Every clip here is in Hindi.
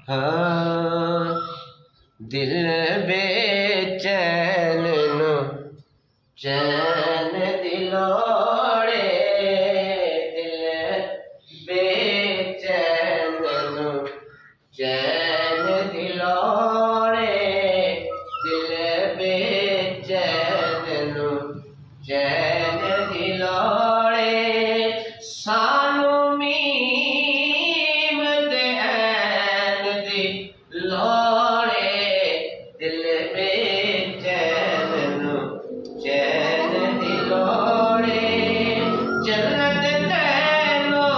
हाँ दिल बेचैन नो चैन दिलोड़े, दिल बेचैन नो चैन दिलोड़े, दिल बेचैन नो चैन दिलोड़े। सानू मीम दे ऐन दी लोड़े, दिल बेचैन नो चैन दिलोड़े। जन्नत तैनो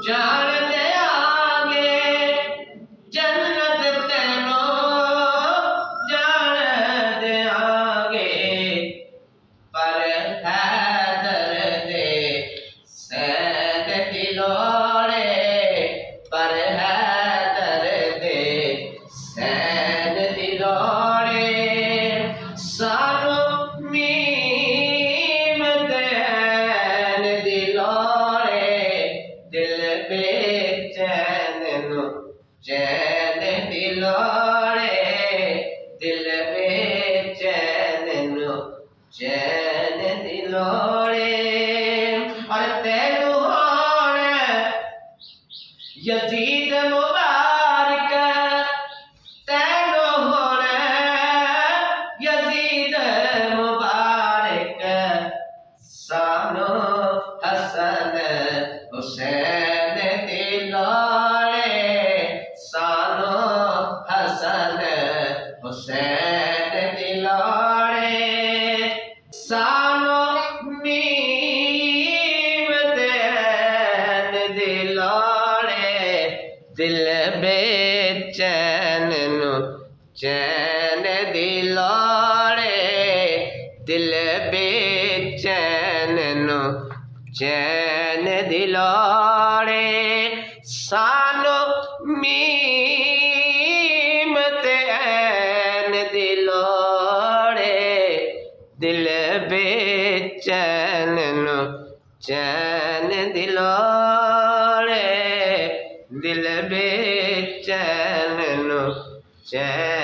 जान दे आगे, जन्नत तैनो जान दे आगे, पर हैदर दे सैन दिलोड़े, पर हैदर दे सैन दिलोड़े। सानू मीम दे ऐन दिलोड़े, दिल बेचैन नो चैन दिलोड़े, दिल बेचैन नो चैन दिलोड़े। और तैनू होने यजीद मुबारक, तैनू होने यजीद मुबारक, सानू हसन हुसैन दिलोड़े, सानू हसन हुसैन दिलोड़े। सानू मीम दे ऐन दिलोड़े, दिल बेचैन नो चैन दिलोड़े, दिल बेचैन नो चैन दिलोड़े। सानू मीम दे ऐन दिलोड़े, दिल बेचैन नो चैन दिलोड़े, दिल बेचैन नो चैन